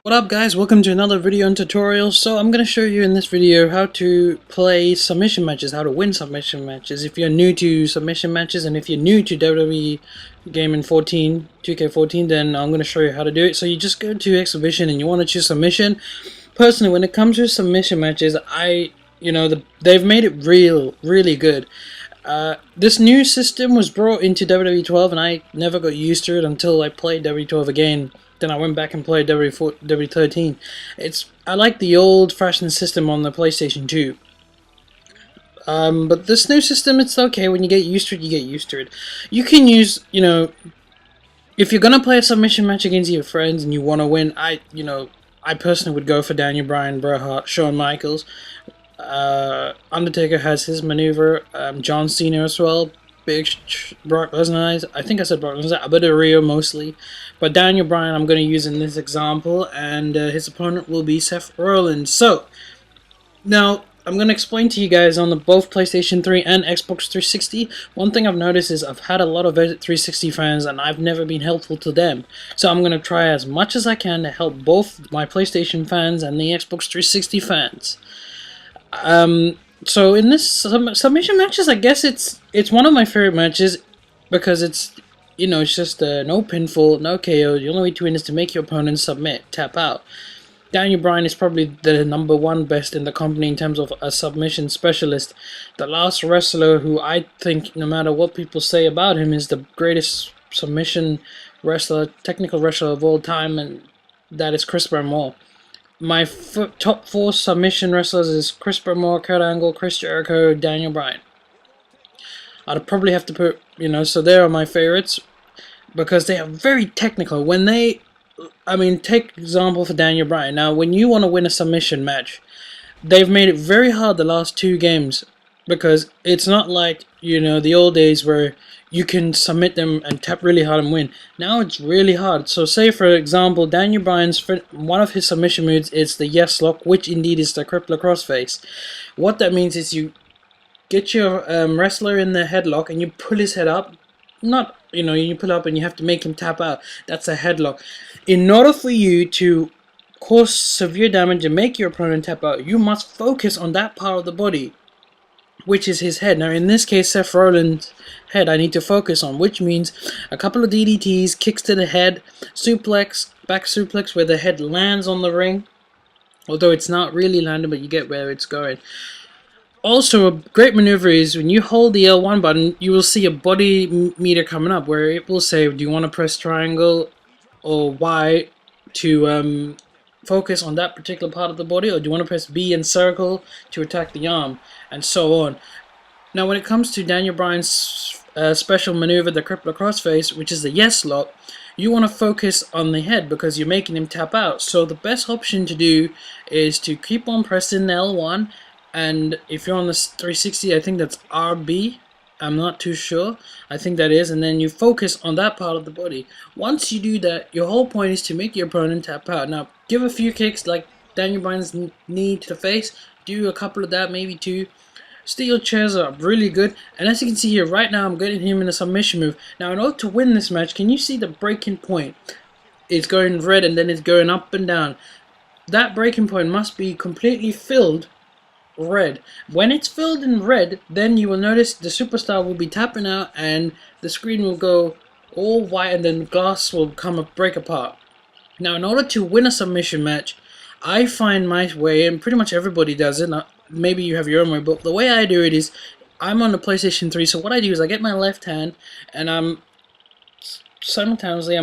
What up guys, welcome to another video and tutorial. So I'm going to show you in this video how to play submission matches, how to win submission matches. If you're new to submission matches and if you're new to WWE Gaming 14, 2K14, then I'm going to show you how to do it. So you just go to exhibition and you want to choose submission. Personally, when it comes to submission matches, they've made it really good. This new system was brought into WWE 12 and I never got used to it until I played WWE 12 again. Then I went back and played WWE 13. I like the old-fashioned system on the PlayStation 2. But this new system, it's okay. When you get used to it, you get used to it. You can use, if you're gonna play a submission match against your friends and you want to win, I personally would go for Daniel Bryan, Bret Hart, Shawn Michaels. Undertaker has his maneuver. John Cena as well. Brock Lesnar. I think I said Brock Lesnar. But Rio mostly. But Daniel Bryan I'm going to use in this example, and his opponent will be Seth Rollins. So now I'm going to explain to you guys on both PlayStation 3 and Xbox 360. One thing I've noticed is I've had a lot of 360 fans and I've never been helpful to them. So I'm going to try as much as I can to help both my PlayStation fans and the Xbox 360 fans. So in this submission matches, I guess it's one of my favorite matches because it's just no pinfall, no KO. The only way to win is to make your opponent submit, tap out. Daniel Bryan is probably the #1 best in the company in terms of a submission specialist. The last wrestler who I think, no matter what people say about him, is the greatest submission wrestler, technical wrestler of all time, and that is Chris Benoit. My top 4 submission wrestlers is Chris Benoit, Kurt Angle, Chris Jericho, Daniel Bryan. I'd probably have to put, so they are my favorites because they are very technical. Take example for Daniel Bryan. Now, when you want to win a submission match, they've made it very hard the last 2 games because it's not like, the old days where you can submit them and tap really hard and win. Now it's really hard. So say for example, Daniel Bryan's one of his submission moves is the yes lock, which indeed is the crippler crossface. What that means is you get your wrestler in the headlock and you pull his head up. You pull up and you have to make him tap out. That's a headlock. In order for you to cause severe damage and make your opponent tap out, you must focus on that part of the body, which is his head. Now in this case, Seth Rollins' head I need to focus on, which means a couple of DDTs, kicks to the head, suplex, back suplex where the head lands on the ring, although it's not really landing, but you get where it's going. Also, a great maneuver is when you hold the L1 button, you will see a body meter coming up where it will say, do you want to press triangle or Y to focus on that particular part of the body, or do you want to press B and circle to attack the arm, and so on. Now when it comes to Daniel Bryan's special maneuver, the crippler crossface, which is the yes lock, you want to focus on the head because you're making him tap out. So the best option to do is to keep on pressing the L1, and if you're on the 360, I think that's RB. I'm not too sure. I think that is, and then you focus on that part of the body. Once you do that, your whole point is to make your opponent tap out. Now, give a few kicks like Daniel Bryan's knee to the face. Do a couple of that, maybe 2. Steel chairs are really good, and as you can see here, right now I'm getting him in a submission move. Now, in order to win this match, can you see the breaking point? It's going red and then it's going up and down. That breaking point must be completely filled red. When it's filled in red, then you will notice the superstar will be tapping out and the screen will go all white and then the glass will break apart. Now in order to win a submission match, I find my way, and pretty much everybody does it, maybe you have your own way, but the way I do it is I'm on the PlayStation 3, so what I do is I get my left hand and I'm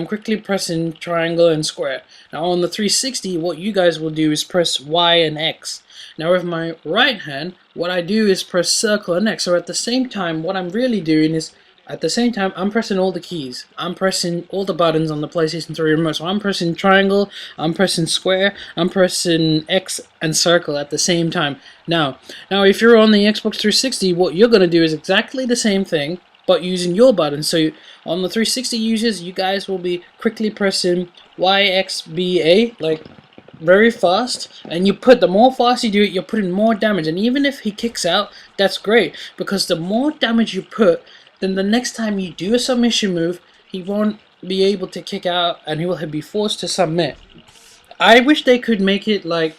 quickly pressing triangle and square. Now on the 360, what you guys will do is press Y and X. Now with my right hand, what I do is press circle and X. So at the same time, what I'm really doing is, at the same time, I'm pressing all the keys. I'm pressing all the buttons on the PlayStation 3 remote. So I'm pressing triangle, I'm pressing square, I'm pressing X and circle at the same time. Now if you're on the Xbox 360, what you're going to do is exactly the same thing, but using your buttons. So on the 360 users, you guys will be quickly pressing Y, X, B, A, like very fast, and the more fast you do it, you're putting more damage. And even if he kicks out, that's great, because the more damage you put, then the next time you do a submission move, he won't be able to kick out and he will be forced to submit. I wish they could make it like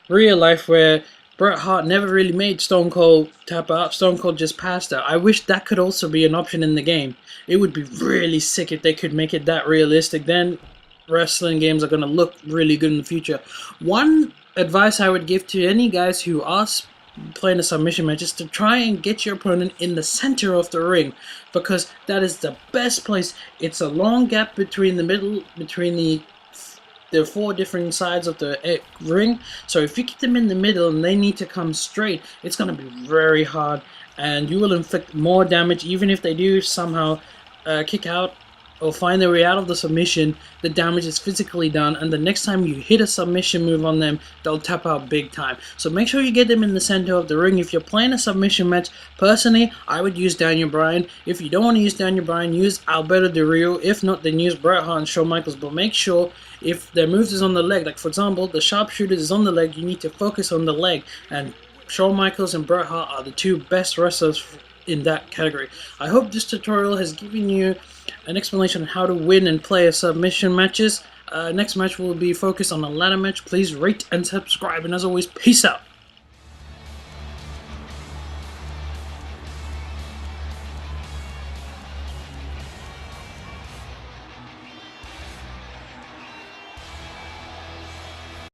real life where Bret Hart never really made Stone Cold tap out. Stone Cold just passed out. I wish that could also be an option in the game. It would be really sick if they could make it that realistic. Then wrestling games are going to look really good in the future. One advice I would give to any guys who are playing a submission match is to try and get your opponent in the center of the ring, because that is the best place. It's a long gap between the four different sides of the ring. So if you keep them in the middle and they need to come straight, it's going to be very hard, and you will inflict more damage. Even if they do somehow kick out or find their way out of the submission, the damage is physically done, and the next time you hit a submission move on them, they'll tap out big time. So make sure you get them in the center of the ring. If you're playing a submission match, personally, I would use Daniel Bryan. If you don't want to use Daniel Bryan, use Alberto Del Rio. If not, then use Bret Hart and Shawn Michaels. But make sure if their moves is on the leg, like for example, the sharpshooter is on the leg, you need to focus on the leg. And Shawn Michaels and Bret Hart are the two best wrestlers in that category. I hope this tutorial has given you an explanation on how to win and play a submission matches. Next match will be focused on a ladder match. Please rate and subscribe, and as always, peace out.